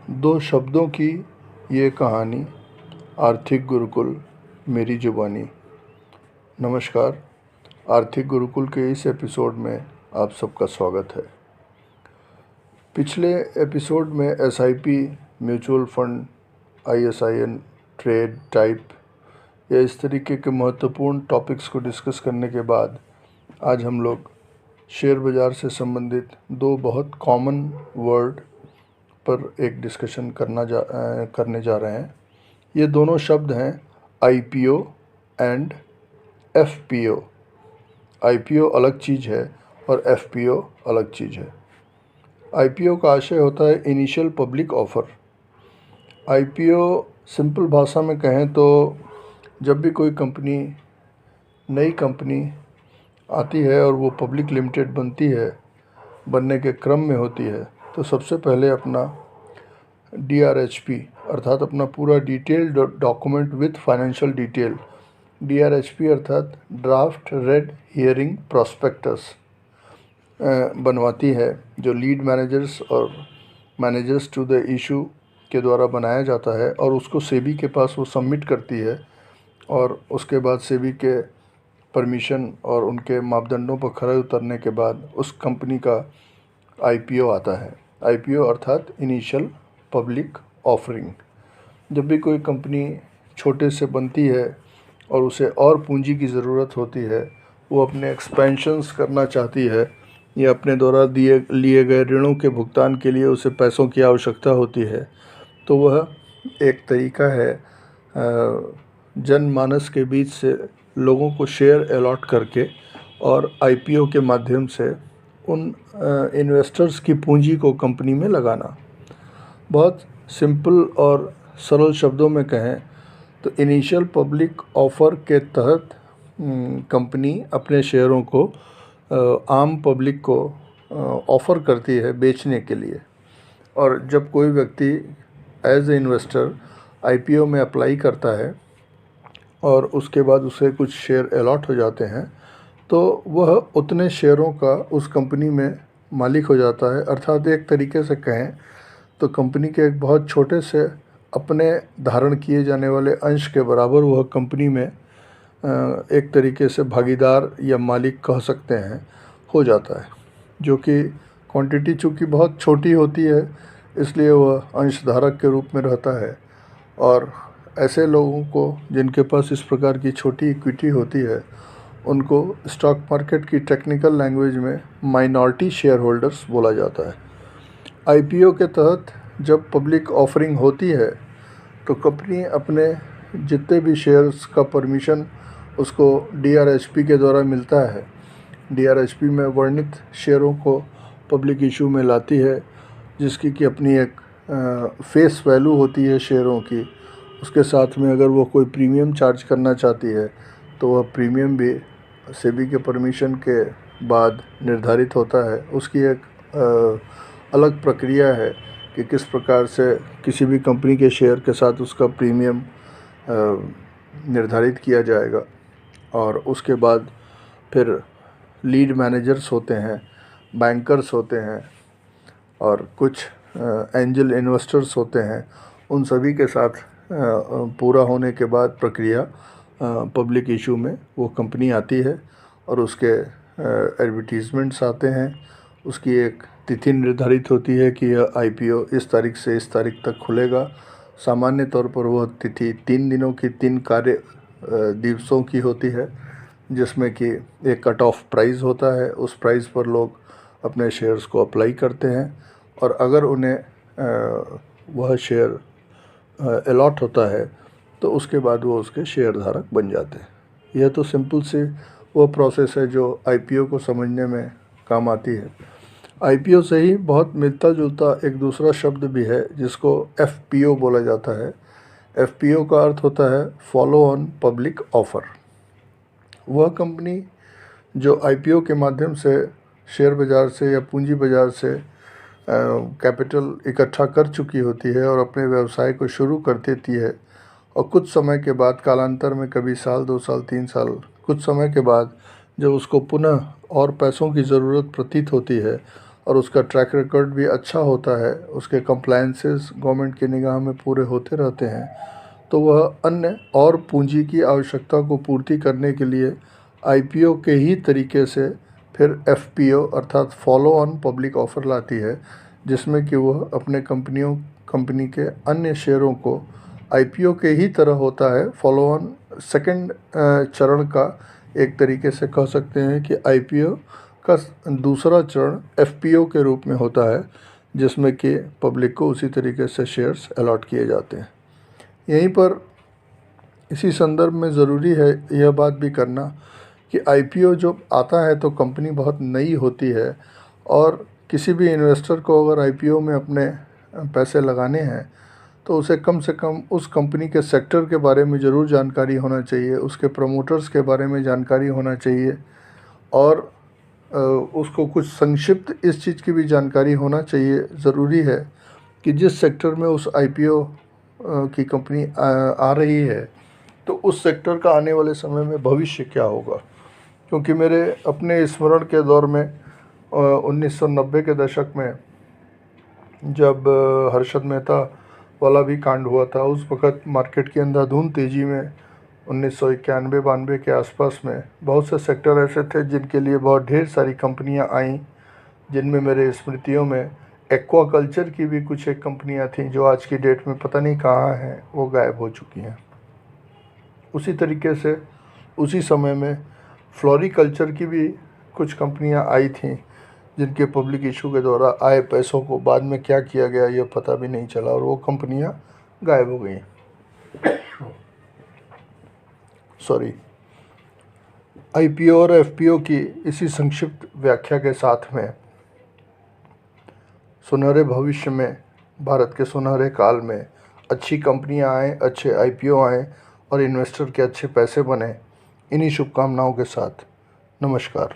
दो शब्दों की ये कहानी, आर्थिक गुरुकुल मेरी जुबानी। नमस्कार, आर्थिक गुरुकुल के इस एपिसोड में आप सबका स्वागत है। पिछले एपिसोड में SIP, mutual fund, ISIN, trade type या इस तरीके के महत्वपूर्ण टॉपिक्स को डिस्कस करने के बाद आज हम लोग शेयर बाज़ार से संबंधित दो बहुत कॉमन वर्ड पर एक डिस्कशन करने जा रहे हैं। ये दोनों शब्द हैं आईपीओ एंड एफपीओ। आईपीओ अलग चीज़ है और एफपीओ अलग चीज़ है। आईपीओ का आशय होता है initial public offer. IPO simple भाषा में कहें तो जब भी कोई कंपनी, नई कंपनी आती है और वो पब्लिक लिमिटेड बनती है, बनने के क्रम में होती है, तो सबसे पहले अपना DRHP अर्थात अपना पूरा detailed document with financial detail, DRHP अर्थात ड्राफ्ट रेड हियरिंग प्रॉस्पेक्टस बनवाती है, जो लीड मैनेजर्स और मैनेजर्स टू द इशू के द्वारा बनाया जाता है और उसको सेबी के पास वो सबमिट करती है। और उसके बाद सेबी के परमिशन और उनके मापदंडों पर खरे उतरने के बाद उस कंपनी का आईपीओ आता है। आईपीओ अर्थात इनिशियल पब्लिक ऑफरिंग। जब भी कोई कंपनी छोटे से बनती है और उसे और पूंजी की ज़रूरत होती है, वो अपने एक्सपेंशंस करना चाहती है या अपने द्वारा लिए गए ऋणों के भुगतान के लिए उसे पैसों की आवश्यकता होती है, तो वह एक तरीका है जनमानस के बीच से लोगों को शेयर अलॉट करके और आईपीओ के माध्यम से उन इन्वेस्टर्स की पूंजी को कंपनी में लगाना। बहुत सिंपल और सरल शब्दों में कहें तो इनिशियल पब्लिक ऑफ़र के तहत कंपनी अपने शेयरों को आम पब्लिक को ऑफ़र करती है बेचने के लिए। और जब कोई व्यक्ति एज ए इन्वेस्टर आईपीओ में अप्लाई करता है और उसके बाद उसे कुछ शेयर अलॉट हो जाते हैं, तो वह उतने शेयरों का उस कंपनी में मालिक हो जाता है। अर्थात एक तरीके से कहें तो कंपनी के एक बहुत छोटे से अपने धारण किए जाने वाले अंश के बराबर वह कंपनी में एक तरीके से भागीदार या मालिक कह सकते हैं, हो जाता है। जो कि क्वांटिटी चूँकि बहुत छोटी होती है, इसलिए वह अंशधारक के रूप में रहता है। और ऐसे लोगों को जिनके पास इस प्रकार की छोटी इक्विटी होती है, उनको स्टॉक मार्केट की टेक्निकल लैंग्वेज में माइनॉरिटी शेयर होल्डर्स बोला जाता है। आईपीओ के तहत जब पब्लिक ऑफरिंग होती है तो कंपनी अपने जितने भी शेयर्स का परमिशन उसको DRHP के द्वारा मिलता है, DRHP में वर्णित शेयरों को पब्लिक इशू में लाती है, जिसकी कि अपनी एक फेस वैल्यू होती है शेयरों की। उसके साथ में अगर वो कोई प्रीमियम चार्ज करना चाहती है तो वह प्रीमियम भी सेबी के परमिशन के बाद निर्धारित होता है। उसकी एक अलग प्रक्रिया है कि किस प्रकार से किसी भी कंपनी के शेयर के साथ उसका प्रीमियम निर्धारित किया जाएगा। और उसके बाद फिर लीड मैनेजर्स होते हैं, बैंकर्स होते हैं और कुछ एंजल इन्वेस्टर्स होते हैं। उन सभी के साथ पूरा होने के बाद प्रक्रिया पब्लिक इशू में वो कंपनी आती है और उसके एडवर्टीज़मेंट्स आते हैं। उसकी एक तिथि निर्धारित होती है कि यह आईपीओ इस तारीख से इस तारीख तक खुलेगा। सामान्य तौर पर वह तिथि 3 दिनों की 3 कार्य दिवसों की होती है, जिसमें कि एक कट ऑफ प्राइस होता है। उस प्राइस पर लोग अपने शेयर्स को अप्लाई करते हैं और अगर उन्हें वह शेयर अलॉट होता है तो उसके बाद वो उसके शेयर धारक बन जाते हैं। यह तो सिंपल से वो प्रोसेस है जो आईपीओ को समझने में काम आती है। आईपीओ से ही बहुत मिलता जुलता एक दूसरा शब्द भी है जिसको एफपीओ बोला जाता है। एफपीओ का अर्थ होता है फॉलो ऑन पब्लिक ऑफ़र। वह कंपनी जो आईपीओ के माध्यम से शेयर बाज़ार से या पूंजी बाज़ार से कैपिटल इकट्ठा कर चुकी होती है और अपने व्यवसाय को शुरू कर देती है, और कुछ समय के बाद कालांतर में कभी साल 2 साल 3 साल कुछ समय के बाद जब उसको पुनः और पैसों की ज़रूरत प्रतीत होती है और उसका ट्रैक रिकॉर्ड भी अच्छा होता है, उसके कंप्लायंसेस गवर्नमेंट की निगाह में पूरे होते रहते हैं, तो वह अन्य और पूंजी की आवश्यकता को पूर्ति करने के लिए आईपीओ के ही तरीके से फिर एफपीओ अर्थात फॉलो ऑन पब्लिक ऑफर लाती है, जिसमें कि वह अपने कंपनी के अन्य शेयरों को आईपीओ के ही तरह होता है। फॉलो ऑन सेकंड चरण का एक तरीके से कह सकते हैं कि आईपीओ का दूसरा चरण एफपीओ के रूप में होता है, जिसमें कि पब्लिक को उसी तरीके से शेयर्स अलॉट किए जाते हैं। यहीं पर इसी संदर्भ में ज़रूरी है यह बात भी करना कि आईपीओ जो आता है तो कंपनी बहुत नई होती है, और किसी भी इन्वेस्टर को अगर आईपीओ में अपने पैसे लगाने हैं तो उसे कम से कम उस कंपनी के सेक्टर के बारे में ज़रूर जानकारी होना चाहिए, उसके प्रमोटर्स के बारे में जानकारी होना चाहिए, और उसको कुछ संक्षिप्त इस चीज़ की भी जानकारी होना चाहिए। ज़रूरी है कि जिस सेक्टर में उस आईपीओ की कंपनी आ रही है तो उस सेक्टर का आने वाले समय में भविष्य क्या होगा। क्योंकि मेरे अपने स्मरण के दौर में 1990 के दशक में जब हर्षद मेहता वाला भी कांड हुआ था, उस वक़्त मार्केट के अंधाधुंध तेज़ी में 1991-92 के आसपास में बहुत से सेक्टर ऐसे थे जिनके लिए बहुत ढेर सारी कंपनियां आईं, जिनमें मेरे स्मृतियों में एक्वाकल्चर की भी कुछ एक कंपनियां थीं जो आज की डेट में पता नहीं कहाँ हैं, वो गायब हो चुकी हैं। उसी तरीके से उसी समय में फ्लोरिकल्चर की भी कुछ कंपनियां आई थीं जिनके पब्लिक इशू के द्वारा आए पैसों को बाद में क्या किया गया ये पता भी नहीं चला, और वो कंपनियां गायब हो गई। सॉरी। आईपीओ और एफपीओ की इसी संक्षिप्त व्याख्या के साथ में सुनहरे भविष्य में, भारत के सुनहरे काल में अच्छी कंपनियां आएँ, अच्छे आईपीओ आएँ और इन्वेस्टर के अच्छे पैसे बने, इन्हीं शुभकामनाओं के साथ नमस्कार।